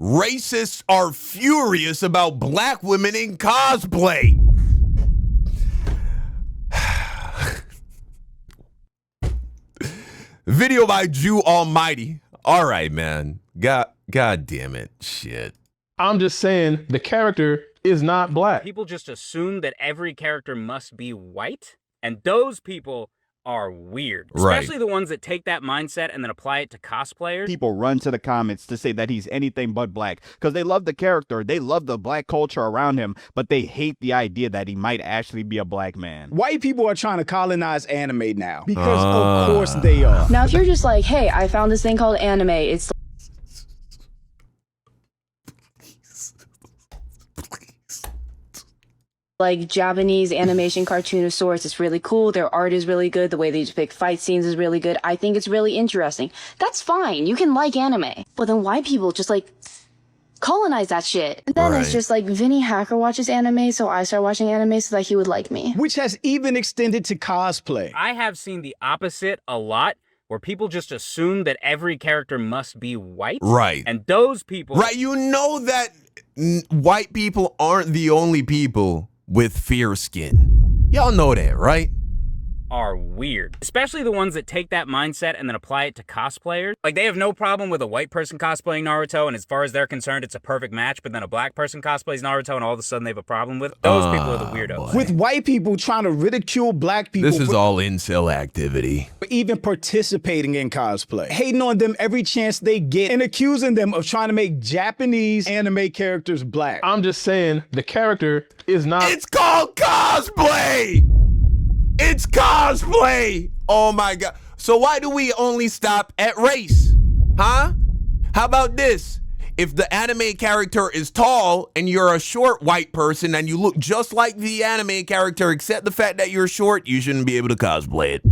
Racists are furious about black women in cosplay. Video by Jew Almighty. All right, man. God damn it. Shit. I'm just saying the character is not black. People just assume that every character must be white, and those people are weird. Especially the ones that take that mindset and then apply it to cosplayers. People run to the comments to say that he's anything but black because they love the character, they love the black culture around him, but they hate the idea that he might actually be a black man. White people are trying to colonize anime now because of course they are. Now if you're just like, hey, I found this thing called anime, it's like Japanese animation cartoon of sorts. It's really cool. Their art is really good. The way they depict fight scenes is really good. I think it's really interesting. That's fine. You can like anime. But then white people just like colonize that shit. And then it's just like Vinny Hacker watches anime, so I start watching anime so that he would like me. Which has even extended to cosplay. I have seen the opposite a lot, where people just assume that every character must be white. Right. And those people... Right, you know that white people aren't the only people with fair skin. Y'all know that, right? Are weird. Especially the ones that take that mindset and then apply it to cosplayers. Like, they have no problem with a white person cosplaying Naruto, and as far as they're concerned, it's a perfect match, but then a black person cosplays Naruto, and all of a sudden they have a problem with it. Those people are the weirdos. With white people trying to ridicule black people. This is all incel activity. For even participating in cosplay. Hating on them every chance they get and accusing them of trying to make Japanese anime characters black. I'm just saying the character is not... It's called cosplay! It's cosplay! Oh my God. So why do we only stop at race? Huh? How about this? If the anime character is tall and you're a short white person and you look just like the anime character except the fact that you're short, you shouldn't be able to cosplay it.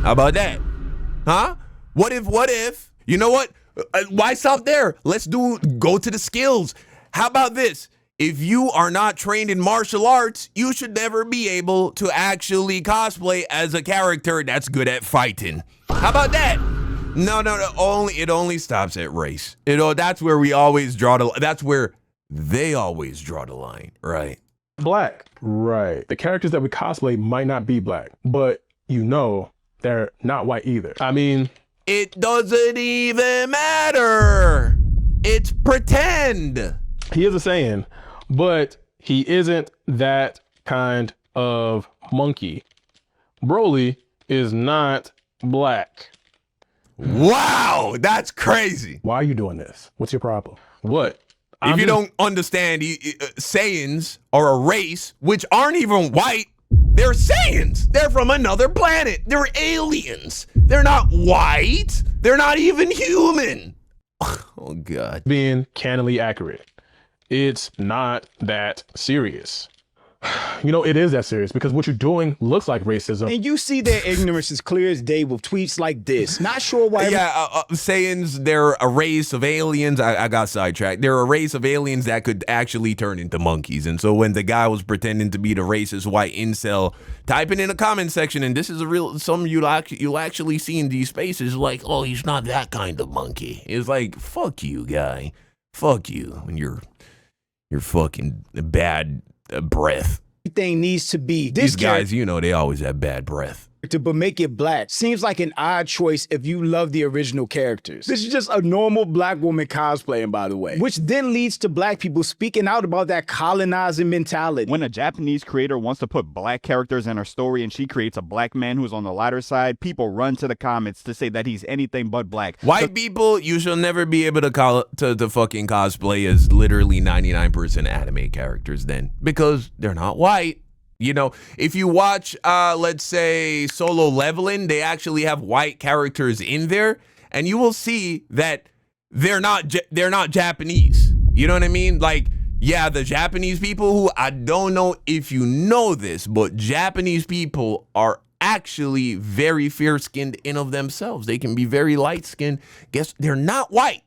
How about that? Huh? What if, you know what? Why stop there? Let's go to the skills. How about this? If you are not trained in martial arts, you should never be able to actually cosplay as a character that's good at fighting. How about that? No, it only stops at race. That's where we always draw the, that's where they always draw the line, right? Black. Right. The characters that we cosplay might not be black, but you know they're not white either. I mean... It doesn't even matter. It's pretend. He is a Saiyan, but he isn't that kind of monkey. Broly is not black. Wow, that's crazy. Why are you doing this? What's your problem? What? If you don't understand, Saiyans are a race which aren't even white. They're Saiyans. They're from another planet. They're aliens. They're not white. They're not even human. Oh, God. Being canonly accurate. It's not that serious. You know, it is that serious because what you're doing looks like racism. And you see their ignorance as clear as day with tweets like this. Not sure why. Yeah, Saiyans, they're a race of aliens. I got sidetracked. They're a race of aliens that could actually turn into monkeys. And so when the guy was pretending to be the racist white incel, typing in the comment section, and this is a real, some you'll actually see in these spaces, like, oh, he's not that kind of monkey. It's like, fuck you, guy. Fuck you. And you're fucking bad breath. Everything needs to be these guys, you know, they always have bad breath. But make it black seems like an odd choice if you love the original characters. This is just a normal black woman cosplaying, by the way, which then leads to black people speaking out about that colonizing mentality. When a Japanese creator wants to put black characters in her story and she creates a black man who's on the lighter side, people run to the comments to say that he's anything but black. White people, you shall never be able to fucking cosplay as literally 99% anime characters then, because they're not white. You know, if you watch, let's say, Solo Leveling, they actually have white characters in there, and you will see that they're not Japanese. You know what I mean? Like, yeah, the Japanese people who, I don't know if you know this, but Japanese people are actually very fair-skinned in of themselves. They can be very light-skinned. Guess they're not white.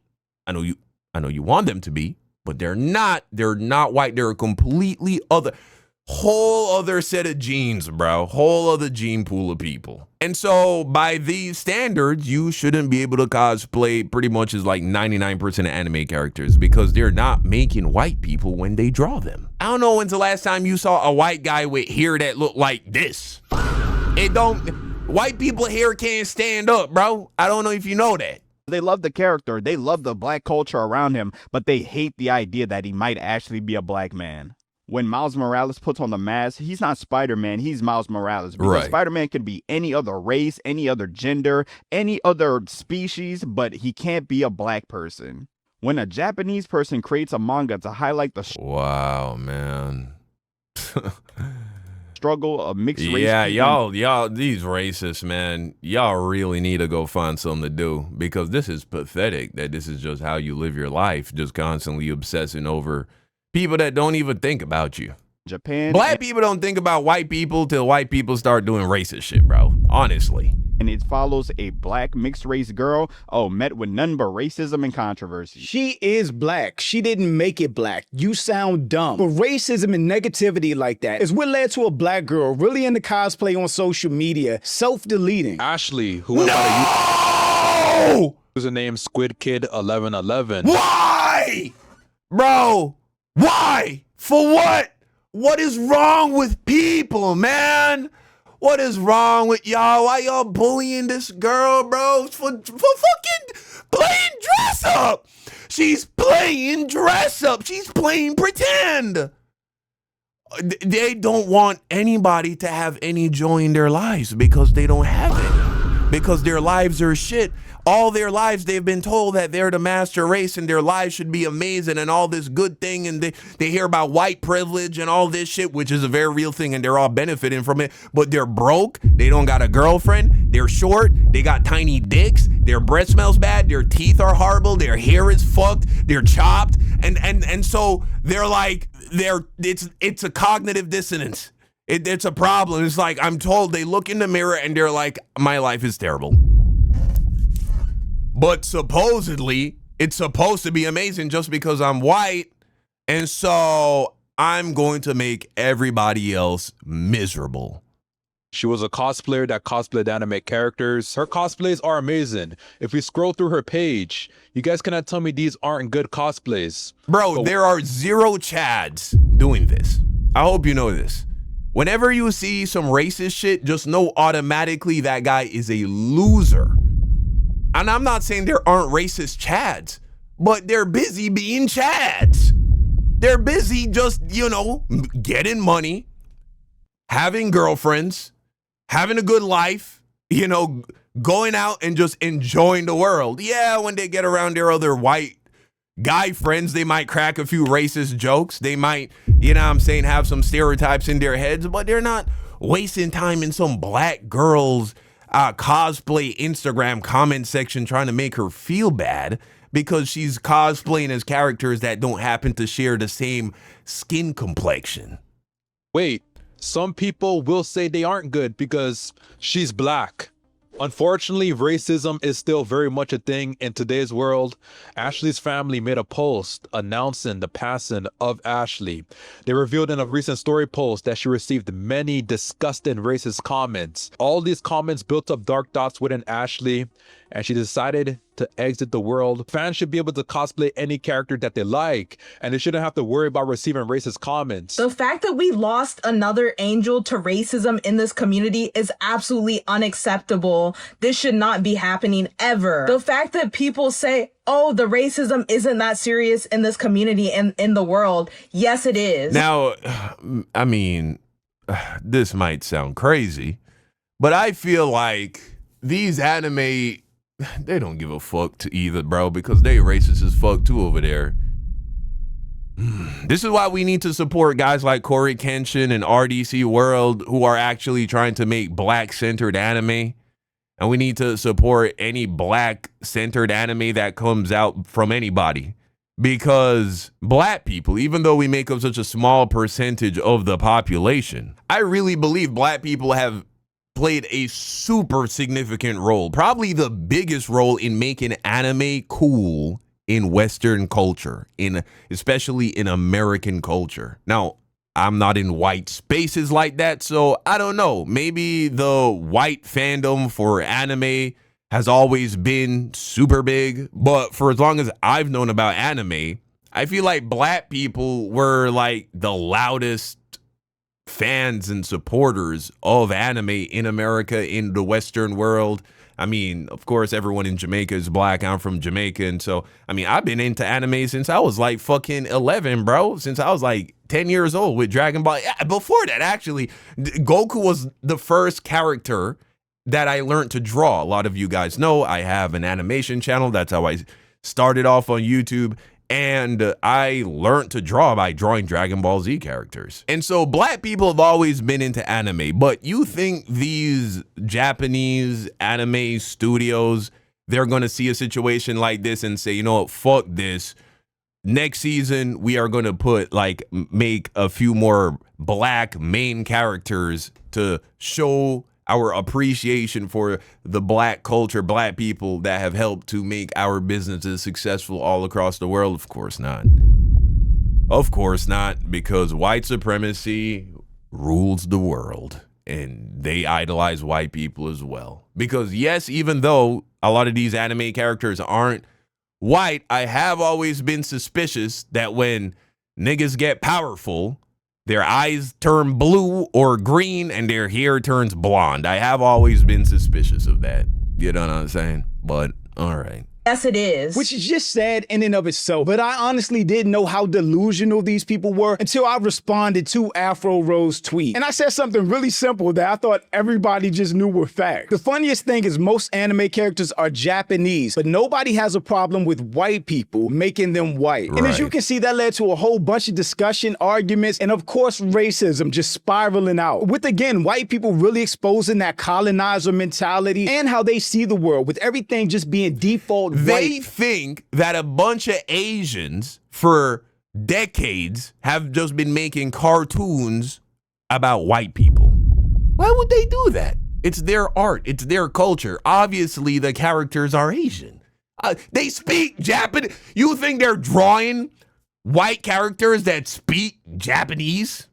I know you want them to be, but they're not. They're not white. They're a completely other. whole other set of genes, bro. Whole other gene pool of people. And so by these standards, you shouldn't be able to cosplay pretty much as like 99% of anime characters because they're not making white people when they draw them. I don't know when's the last time you saw a white guy with hair that looked like this. White people hair can't stand up, bro. I don't know if you know that. They love the character, they love the black culture around him, but they hate the idea that he might actually be a black man. When Miles Morales puts on the mask, he's not Spider-Man, he's Miles Morales. Because Right. Spider-Man can be any other race, any other gender, any other species, but he can't be a black person. When a Japanese person creates a manga to highlight the Wow, man. struggle of mixed race Yeah, people, y'all, these racists, man, y'all really need to go find something to do because this is pathetic that this is just how you live your life, just constantly obsessing over people that don't even think about you. Japan, Black people don't think about white people till white people start doing racist shit, bro. Honestly. and it follows a black mixed race girl, met with none but racism and controversy. She is black. She didn't make it black. You sound dumb. But racism and negativity like that is what led to a black girl really into cosplay on social media, self-deleting. Ashley, who went by No! the username Squid Kid 1111. Why? Bro, why? For what? What is wrong with people, man? What is wrong with y'all? Why y'all bullying this girl, bro? For fucking playing dress up. She's playing dress up. She's playing pretend. They don't want anybody to have any joy in their lives because they don't have it. Because their lives are shit. All their lives, they've been told that they're the master race and their lives should be amazing and all this good thing. And they hear about white privilege and all this shit, which is a very real thing. And they're all benefiting from it. But they're broke. They don't got a girlfriend. They're short. They got tiny dicks. Their breath smells bad. Their teeth are horrible. Their hair is fucked. They're chopped. And so they're like, it's a cognitive dissonance. It's a problem. It's like, I'm told they look in the mirror and they're like, my life is terrible. But supposedly, it's supposed to be amazing just because I'm white. And so I'm going to make everybody else miserable. She was a cosplayer that cosplayed anime characters. Her cosplays are amazing. If we scroll through her page, you guys cannot tell me these aren't good cosplays. Bro, there are 0 Chads doing this. I hope you know this. Whenever you see some racist shit, just know automatically that guy is a loser. And I'm not saying there aren't racist Chads, but they're busy being Chads. They're busy just, getting money, having girlfriends, having a good life, going out and just enjoying the world. Yeah, when they get around their other white guy friends, they might crack a few racist jokes. They might, have some stereotypes in their heads, but they're not wasting time in some black girl's cosplay Instagram comment section trying to make her feel bad because she's cosplaying as characters that don't happen to share the same skin complexion. Wait, some people will say they aren't good because she's black. Unfortunately, racism is still very much a thing in today's world. Ashley's family made a post announcing the passing of Ashley. They revealed in a recent story post that she received many disgusting racist comments. All these comments built up dark thoughts within Ashley, and she decided to exit the world. Fans should be able to cosplay any character that they like, and they shouldn't have to worry about receiving racist comments. The fact that we lost another angel to racism in this community is absolutely unacceptable. This should not be happening ever. The fact that people say, oh, the racism isn't that serious in this community and in the world. Yes, it is. Now, I mean, this might sound crazy, but I feel like these anime, they don't give a fuck to either, bro, because they racist as fuck too over there. This is why we need to support guys like Corey Kenshin and RDC World who are actually trying to make black-centered anime. And we need to support any black-centered anime that comes out from anybody. Because black people, even though we make up such a small percentage of the population, I really believe black people have played a super significant role, probably the biggest role in making anime cool in Western culture, especially in American culture. Now, I'm not in white spaces like that, so I don't know. Maybe the white fandom for anime has always been super big, but for as long as I've known about anime, I feel like black people were like the loudest fans and supporters of anime in America, in the Western world. I mean, of course, everyone in Jamaica is black. I'm from Jamaica. And so, I mean, I've been into anime since I was like fucking 11, bro. Since I was like 10 years old with Dragon Ball. Yeah, before that, actually, Goku was the first character that I learned to draw. A lot of you guys know I have an animation channel. That's how I started off on YouTube. And I learned to draw by drawing Dragon Ball Z characters. And so black people have always been into anime, but you think these Japanese anime studios, they're going to see a situation like this and say, you know what, fuck this. Next season, we are going to make a few more black main characters to show our appreciation for the black culture, black people that have helped to make our businesses successful all across the world? Of course not. Of course not, because white supremacy rules the world and they idolize white people as well. Because yes, even though a lot of these anime characters aren't white, I have always been suspicious that when niggas get powerful, their eyes turn blue or green and their hair turns blonde. I have always been suspicious of that. You know what I'm saying? But all right. Yes, it is. Which is just sad in and of itself. But I honestly didn't know how delusional these people were until I responded to Afro Rose tweet. And I said something really simple that I thought everybody just knew were facts. The funniest thing is most anime characters are Japanese, but nobody has a problem with white people making them white. Right. And as you can see, that led to a whole bunch of discussion, arguments, and of course, racism just spiraling out. With, again, white people really exposing that colonizer mentality and how they see the world, with everything just being default They think that a bunch of Asians for decades have just been making cartoons about white people. Why would they do that? It's their art. It's their culture. Obviously, the characters are Asian. They speak Japanese. You think they're drawing white characters that speak Japanese?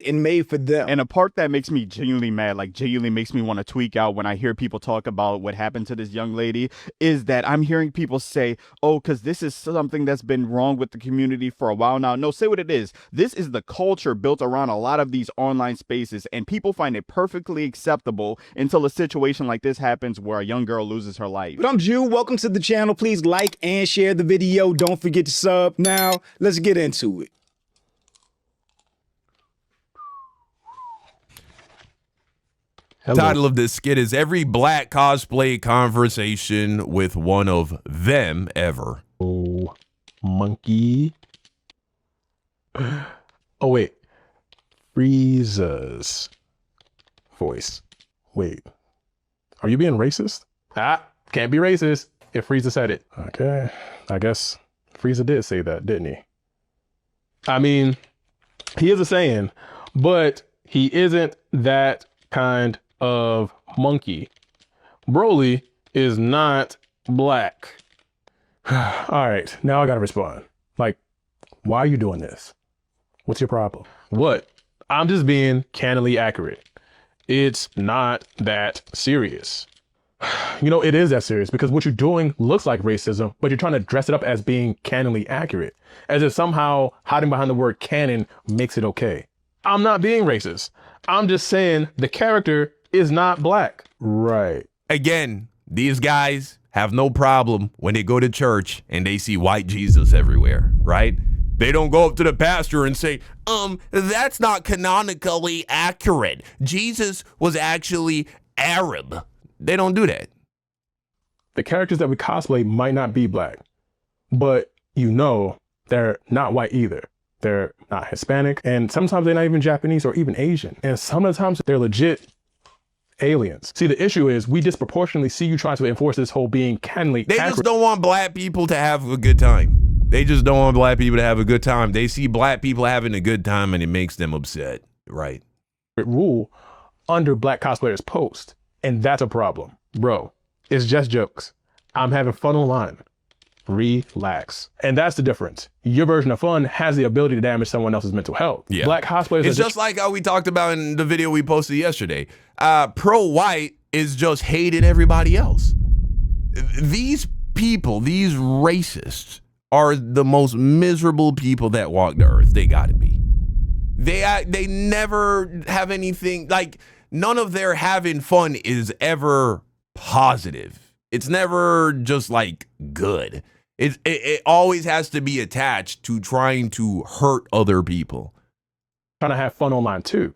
and made for them. And a part that makes me genuinely mad, like genuinely makes me want to tweak out when I hear people talk about what happened to this young lady, is that I'm hearing people say, oh, because this is something that's been wrong with the community for a while now. No, say what it is. This is the culture built around a lot of these online spaces, and people find it perfectly acceptable until a situation like this happens where a young girl loses her life. But I'm Jew. Welcome to the channel. Please like and share the video. Don't forget to sub. Now, let's get into it. Hello. Title of this skit is Every Black Cosplay Conversation with One of Them Ever. Oh, monkey. Oh, wait. Frieza's voice. Wait. Are you being racist? Ah, can't be racist if Frieza said it. Okay. I guess Frieza did say that, didn't he? I mean, he is a Saiyan, but he isn't that kind of monkey. Broly is not black. All right, now I gotta respond. Like, why are you doing this? What's your problem? What? I'm just being canonically accurate. It's not that serious. You know, it is that serious because what you're doing looks like racism, but you're trying to dress it up as being canonically accurate, as if somehow hiding behind the word canon makes it okay. I'm not being racist. I'm just saying the character is not black. Right. Again, these guys have no problem when they go to church and they see white Jesus everywhere, right? They don't go up to the pastor and say, that's not canonically accurate. Jesus was actually Arab. They don't do that. The characters that we cosplay might not be black, but you know they're not white either. They're not Hispanic, and sometimes they're not even Japanese or even Asian. And sometimes they're legit aliens. See, the issue is we disproportionately see you trying to enforce this whole being canonically They accurate. just don't want black people to have a good time. They just don't want black people to have a good time. They see black people having a good time and it makes them upset, right? Rule under black cosplayers post, and that's a problem. Bro, it's just jokes. I'm having fun online. Relax. And that's the difference. Your version of fun has the ability to damage someone else's mental health. Yeah. Black cosplayers It's just like how we talked about in the video we posted yesterday. Pro-white is just hating everybody else. These people, these racists, are the most miserable people that walk the earth. They gotta be. They never have anything, like, none of their having fun is ever positive. It's never just like good. It always has to be attached to trying to hurt other people. Trying to have fun online too.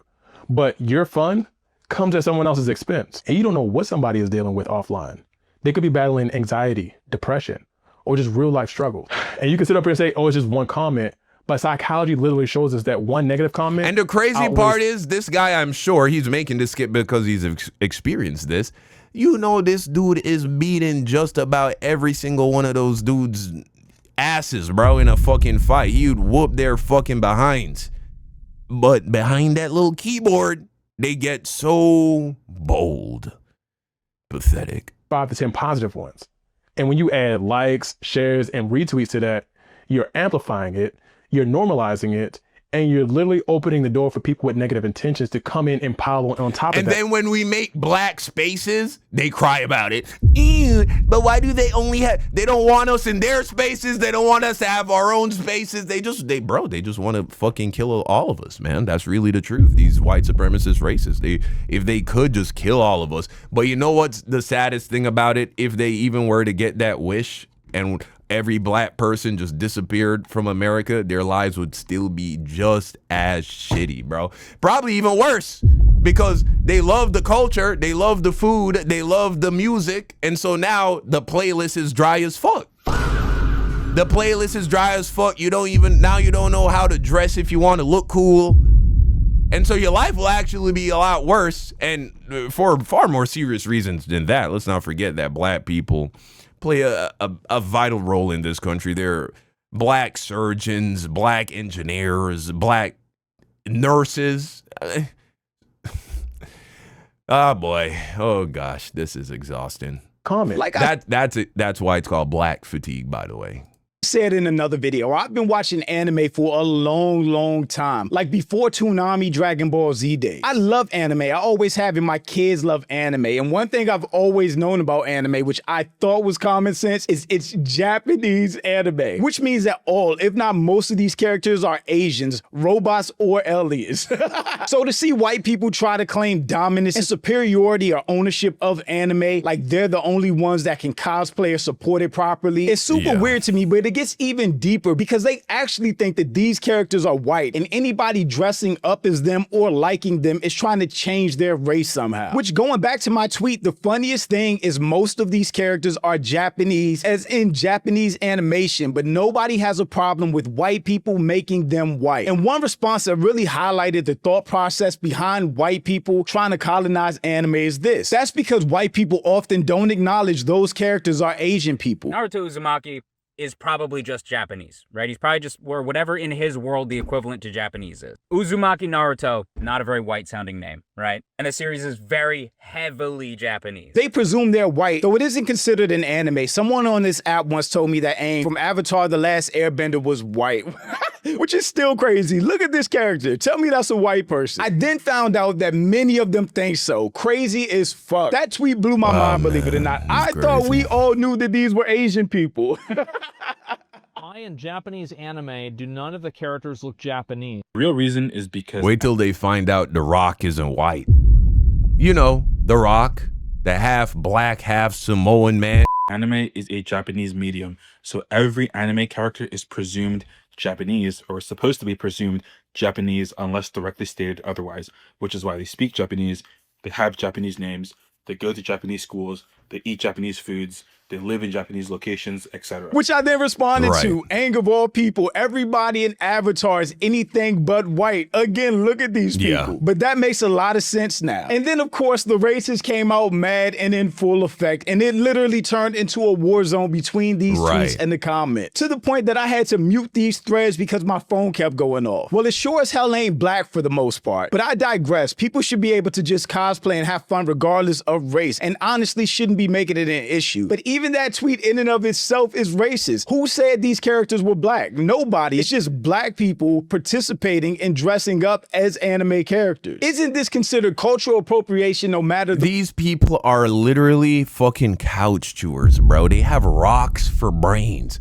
But your fun comes at someone else's expense. And you don't know what somebody is dealing with offline. They could be battling anxiety, depression, or just real life struggles. And you can sit up here and say, oh, it's just one comment. But psychology literally shows us that one negative comment. And the crazy part is, this guy, I'm sure he's making this skit because he's experienced this. You know, this dude is beating just about every single one of those dudes' asses, bro, in a fucking fight. He would whoop their fucking behinds. But behind that little keyboard, they get so bold. Pathetic. 5 to 10 positive ones. And when you add likes, shares, and retweets to that, you're amplifying it, you're normalizing it, and you're literally opening the door for people with negative intentions to come in and pile on top of that. And then when we make black spaces, they cry about it. Ew, but why do they only have, they don't want us in their spaces. They don't want us to have our own spaces. They just want to fucking kill all of us, man. That's really the truth. These white supremacist racists, if they could just kill all of us. But you know what's the saddest thing about it? If they even were to get that wish and every black person just disappeared from America, their lives would still be just as shitty, bro. Probably even worse, because they love the culture, they love the food, they love the music, and so now the playlist is dry as fuck. The playlist is dry as fuck. You don't know how to dress if you want to look cool. And so your life will actually be a lot worse, and for far more serious reasons than that. Let's not forget that black people play a vital role in this country. There are black surgeons, black engineers, black nurses. Oh boy. Oh gosh, this is exhausting. Comment. Like that's why it's called black fatigue, by the way. Said in another video, I've been watching anime for a long time, like before Toonami Dragon Ball Z days. I love anime. I always have, and my kids love anime. And one thing I've always known about anime, which I thought was common sense, is it's Japanese anime, which means that all, if not most of these characters are Asians, robots, or aliens. So to see white people try to claim dominance and superiority or ownership of anime, like they're the only ones that can cosplay or support it properly, it's super weird to me, but it gets even deeper because they actually think that these characters are white, and anybody dressing up as them or liking them is trying to change their race somehow. Which, going back to my tweet, the funniest thing is most of these characters are Japanese, as in Japanese animation, but nobody has a problem with white people making them white. And one response that really highlighted the thought process behind white people trying to colonize anime is this: that's because white people often don't acknowledge those characters are Asian people. Naruto Uzumaki is probably just Japanese, right? He's probably just, or whatever in his world the equivalent to Japanese is. Uzumaki Naruto, not a very white-sounding name, right? And the series is very heavily Japanese. They presume they're white, though it isn't considered an anime. Someone on this app once told me that Aang from Avatar: The Last Airbender was white, which is still crazy. Look at this character. Tell me that's a white person. I then found out that many of them think so. Crazy as fuck. That tweet blew my mind, believe it or not. I thought we all knew that these were Asian people. Why in Japanese anime do none of the characters look Japanese? The real reason is because... Wait till they find out The Rock isn't white. You know, The Rock, the half black, half Samoan man. Anime is a Japanese medium, so every anime character is presumed Japanese, or supposed to be presumed Japanese unless directly stated otherwise, which is why they speak Japanese, they have Japanese names, they go to Japanese schools, they eat Japanese foods, they live in Japanese locations, etc. Which I then responded to. Aang of all people, everybody in Avatar is anything but white. Again, look at these people. But that makes a lot of sense now. And then, of course, the racists came out mad and in full effect, and it literally turned into a war zone between these tweets and the comments, to the point that I had to mute these threads because my phone kept going off. Well, it sure as hell ain't black for the most part. But I digress. People should be able to just cosplay and have fun regardless of race, and honestly shouldn't be making it an issue. But even Even that tweet in and of itself is racist. Who said these characters were black? Nobody. It's just black people participating and dressing up as anime characters. Isn't this considered cultural appropriation no matter These people are literally fucking couch chewers, bro. They have rocks for brains.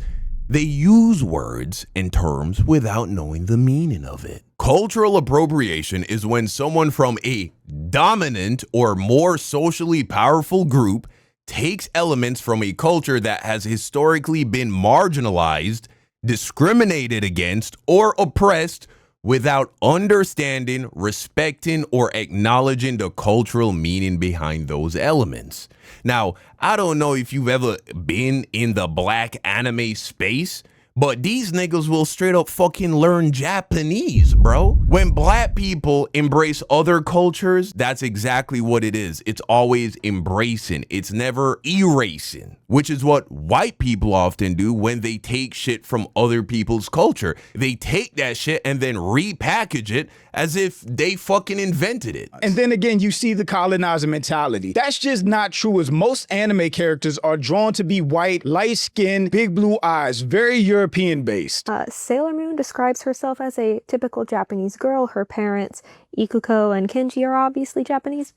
They use words and terms without knowing the meaning of it. Cultural appropriation is when someone from a dominant or more socially powerful group takes elements from a culture that has historically been marginalized, discriminated against, or oppressed without understanding, respecting, or acknowledging the cultural meaning behind those elements. Now, I don't know if you've ever been in the black anime space, but these niggas will straight up fucking learn Japanese, bro. When black people embrace other cultures, that's exactly what it is. It's always embracing. It's never erasing, which is what white people often do when they take shit from other people's culture. They take that shit and then repackage it as if they fucking invented it. And then again, you see the colonizer mentality. That's just not true, as most anime characters are drawn to be white, light-skinned, big blue eyes, very European-based. Sailor Moon describes herself as a typical Japanese girl. Her parents, Ikuko and Kenji, are obviously Japanese.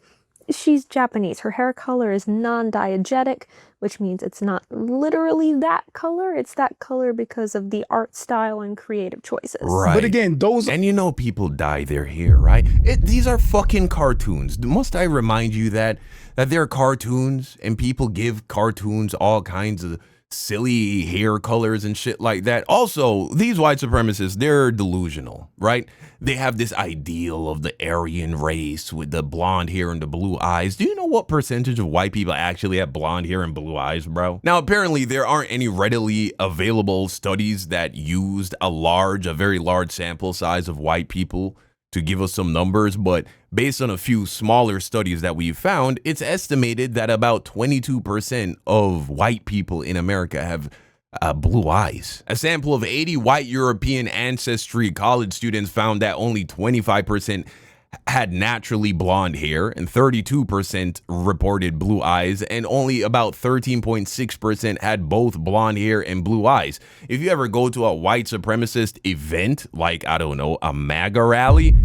She's Japanese. Her hair color is non-diegetic, which means it's not literally that color. It's that color because of the art style and creative choices. Right. But again, those... And you know people dye their hair, right? These are fucking cartoons. Must I remind you that they're cartoons and people give cartoons all kinds of silly hair colors and shit like that. Also, these white supremacists, they're delusional, right? They have this ideal of the Aryan race with the blonde hair and the blue eyes. Do you know what percentage of white people actually have blonde hair and blue eyes, bro? Now, apparently there aren't any readily available studies that used a very large sample size of white people to give us some numbers, but based on a few smaller studies that we've found, it's estimated that about 22% of white people in America have blue eyes. A sample of 80 white European ancestry college students found that only 25% had naturally blonde hair and 32% reported blue eyes, and only about 13.6% had both blonde hair and blue eyes. If you ever go to a white supremacist event, like, I don't know, a MAGA rally,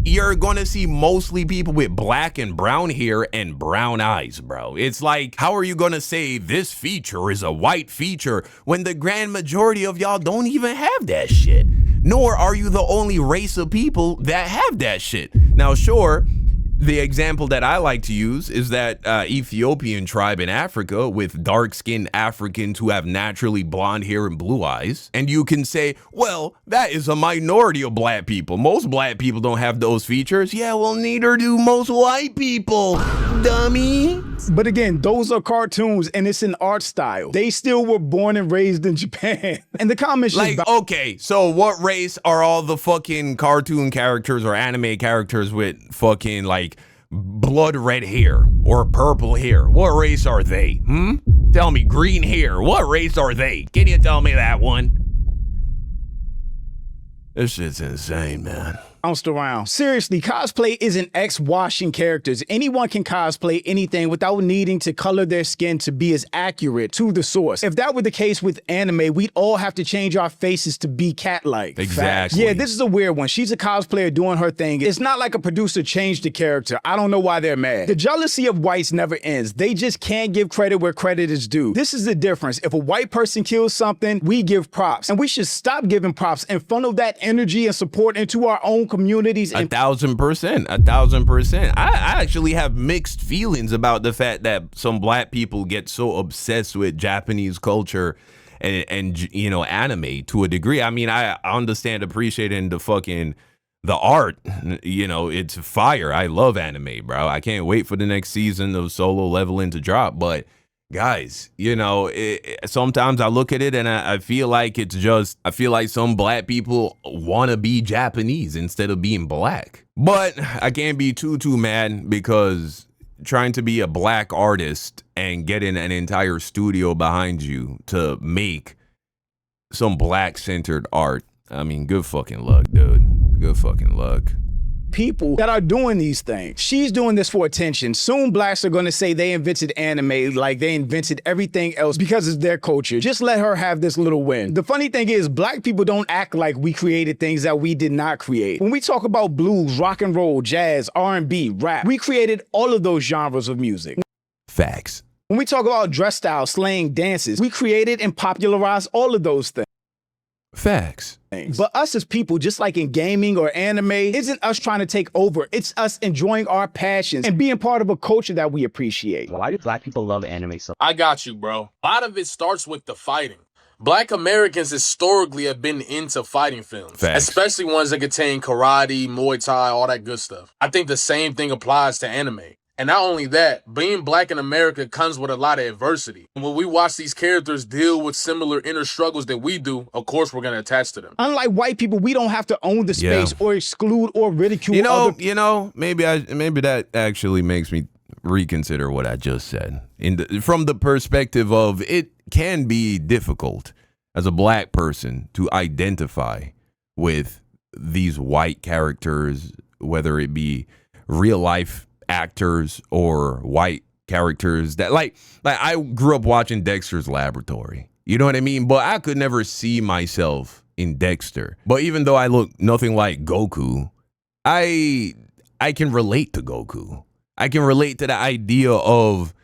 you're gonna see mostly people with black and brown hair and brown eyes, bro. It's like, how are you gonna say this feature is a white feature when the grand majority of y'all don't even have that shit? Nor are you the only race of people that have that shit. Now, sure, the example that I like to use is that Ethiopian tribe in Africa with dark-skinned Africans who have naturally blonde hair and blue eyes. And you can say, well, that is a minority of black people. Most black people don't have those features. Yeah, well, neither do most white people, dummy. But again, those are cartoons and it's an art style. They still were born and raised in Japan. And the comments like, okay, so what race are all the fucking cartoon characters or anime characters with fucking like blood red hair or purple hair? What race are they? Tell me, green hair. What race are they? Can you tell me that one? This shit's insane, man. Bounced around. Seriously, cosplay isn't X-washing characters. Anyone can cosplay anything without needing to color their skin to be as accurate to the source. If that were the case with anime, we'd all have to change our faces to be cat-like. Exactly. Yeah, this is a weird one. She's a cosplayer doing her thing. It's not like a producer changed the character. I don't know why they're mad. The jealousy of whites never ends. They just can't give credit where credit is due. This is the difference. If a white person kills something, we give props. And we should stop giving props and funnel that energy and support into our own communities. 1,000%. I actually have mixed feelings about the fact that some black people get so obsessed with Japanese culture and you know, anime to a degree. I mean, I understand appreciating the art, you know, it's fire. I love anime, bro. I can't wait for the next season of Solo Leveling to drop. But guys, you know, sometimes I look at it and I feel like I feel like some black people want to be Japanese instead of being black. But I can't be too mad, because trying to be a black artist and getting an entire studio behind you to make some black centered art, I mean, good fucking luck, dude. Good fucking luck. people that are doing these things. She's doing this for attention. Soon blacks are gonna say they invented anime like they invented everything else because it's their culture. Just let her have this little win. The funny thing is, black people don't act like we created things that we did not create. When we talk about blues, rock and roll, jazz, R&B, rap, we created all of those genres of music. Facts. When we talk about dress style, slang, dances, we created and popularized all of those things. Facts. But us as people, just like in gaming or anime, isn't us trying to take over. It's us enjoying our passions and being part of a culture that we appreciate. Why do black people love anime so much? I got you, bro. A lot of it starts with the fighting. Black Americans historically have been into fighting films, especially ones that contain karate, Muay Thai, all that good stuff. I think the same thing applies to anime. And not only that, being black in America comes with a lot of adversity. And when we watch these characters deal with similar inner struggles that we do, of course we're going to attach to them. Unlike white people, we don't have to own the space or exclude or ridicule maybe that actually makes me reconsider what I just said. From the perspective of it can be difficult as a black person to identify with these white characters, whether it be real life actors or white characters that like I grew up watching Dexter's Laboratory. You know what I mean? But I could never see myself in Dexter. But even though I look nothing like Goku, I can relate to Goku. I can relate to the idea of,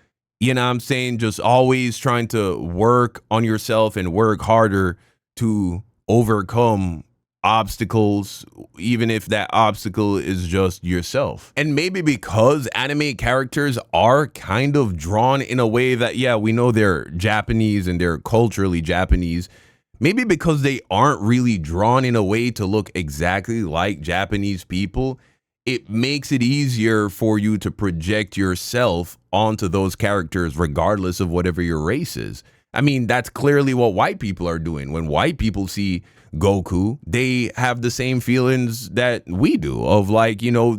you know what I'm saying, just always trying to work on yourself and work harder to overcome obstacles, even if that obstacle is just yourself. And maybe because anime characters are kind of drawn in a way that, yeah, we know they're Japanese and they're culturally Japanese, maybe because they aren't really drawn in a way to look exactly like Japanese people, it makes it easier for you to project yourself onto those characters regardless of whatever your race is. I mean, that's clearly what white people are doing. When white people see Goku, they have the same feelings that we do of like, you know,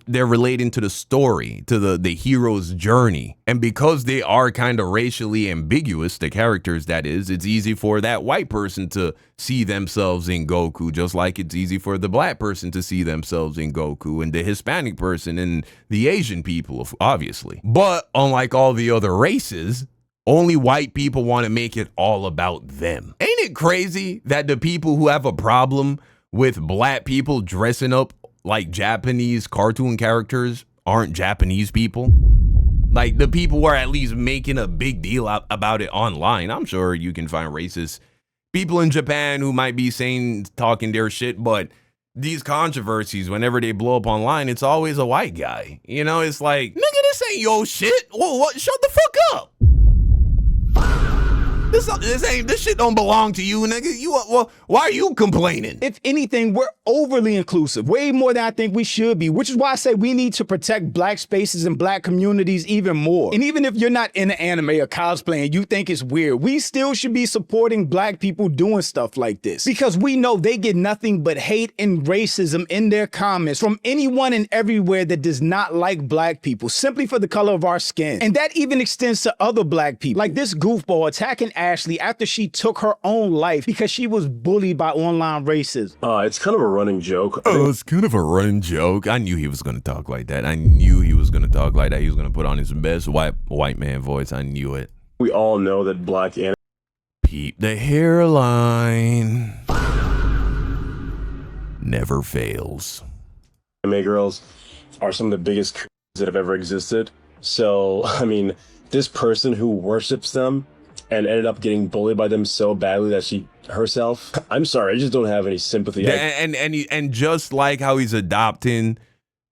they're relating to the story, to the hero's journey. And because they are kind of racially ambiguous, the characters that is, it's easy for that white person to see themselves in Goku, just like it's easy for the black person to see themselves in Goku and the Hispanic person and the Asian people, obviously. But unlike all the other races, only white people want to make it all about them. Ain't it crazy that the people who have a problem with black people dressing up like Japanese cartoon characters aren't Japanese people? Like the people who are at least making a big deal about it online. I'm sure you can find racist people in Japan who might be talking their shit, but these controversies, whenever they blow up online, it's always a white guy. You know, it's like, nigga, this ain't your shit. Whoa, what? Shut the fuck up. This shit don't belong to you, nigga. Why are you complaining? If anything, we're overly inclusive, way more than I think we should be, which is why I say we need to protect black spaces and black communities even more. And even if you're not in anime or cosplay and you think it's weird, we still should be supporting black people doing stuff like this, because we know they get nothing but hate and racism in their comments from anyone and everywhere that does not like black people simply for the color of our skin. And that even extends to other black people, like this goofball attacking Ashley after she took her own life because she was bullied by online racism. It's kind of a running joke. Oh, it's kind of a running joke. I knew he was going to talk like that. I knew he was going to talk like that. He was going to put on his best white man voice. I knew it. We all know that black anime. Peep the hairline. Never fails. Anime girls are some of the biggest that have ever existed. So, I mean, this person who worships them and ended up getting bullied by them so badly that she herself, I'm sorry, I just don't have any sympathy. And just like how he's adopting,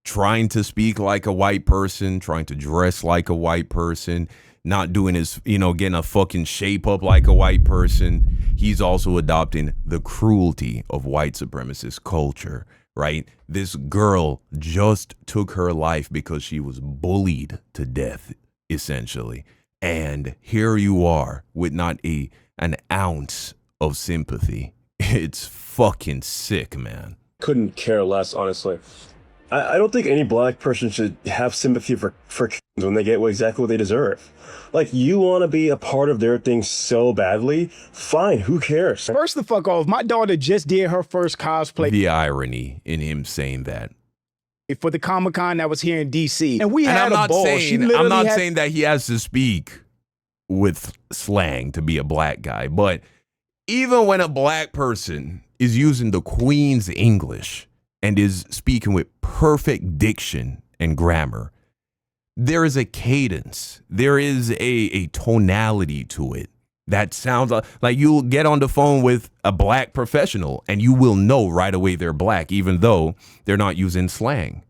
trying to speak like a white person, trying to dress like a white person, not doing his, getting a fucking shape up like a white person, he's also adopting the cruelty of white supremacist culture, right? This girl just took her life because she was bullied to death, essentially. And here you are with not an ounce of sympathy. It's fucking sick, man. Couldn't care less, honestly. I don't think any black person should have sympathy for when they get exactly what they deserve. Like, you want to be a part of their thing so badly? Fine, who cares? First the fuck off, my daughter just did her first cosplay. The irony in him saying that. for the Comic-Con that was here in DC. And we had a ball. I'm not saying that he has to speak with slang to be a black guy, but even when a black person is using the Queen's English and is speaking with perfect diction and grammar, there is a cadence, there is a tonality to it that sounds like you'll get on the phone with a black professional and you will know right away they're black, even though they're not using slang.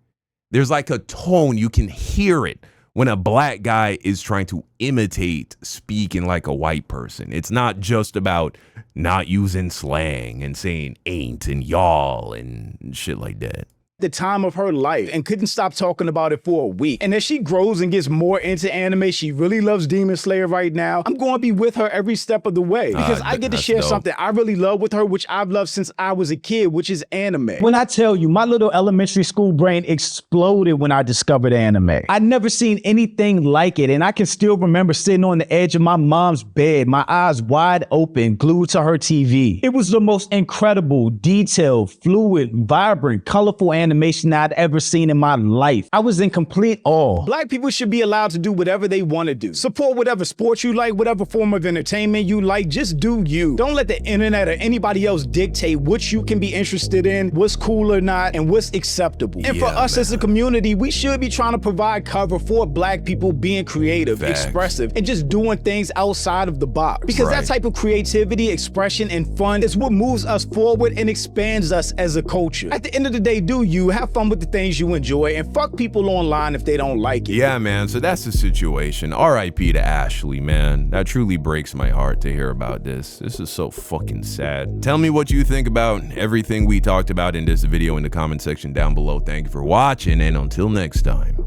There's like a tone, you can hear it when a black guy is trying to imitate speaking like a white person. It's not just about not using slang and saying ain't and y'all and shit like that. The time of her life and couldn't stop talking about it for a week. And as she grows and gets more into anime, she really loves Demon Slayer right now. I'm going to be with her every step of the way because I get to share something I really love with her, which I've loved since I was a kid, which is anime. When I tell you, my little elementary school brain exploded when I discovered anime. I'd never seen anything like it, and I can still remember sitting on the edge of my mom's bed, my eyes wide open, glued to her TV. It was the most incredible, detailed, fluid, vibrant, colorful animation I'd ever seen in my life. I was in complete awe. Black people should be allowed to do whatever they want to do. Support whatever sport you like, whatever form of entertainment you like. Just do you. Don't let the internet or anybody else dictate what you can be interested in, what's cool or not, and what's acceptable. And for us as a community, we should be trying to provide cover for black people being creative, expressive, and just doing things outside of the box. Because that type of creativity, expression, and fun is what moves us forward and expands us as a culture. At the end of the day, do you have fun with the things you enjoy and fuck people online if they don't like it. Yeah, man. So that's the situation. R.I.P. to Ashley, man. That truly breaks my heart to hear about this. This is so fucking sad. Tell me what you think about everything we talked about in this video in the comment section down below. Thank you for watching, and until next time,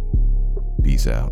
peace out.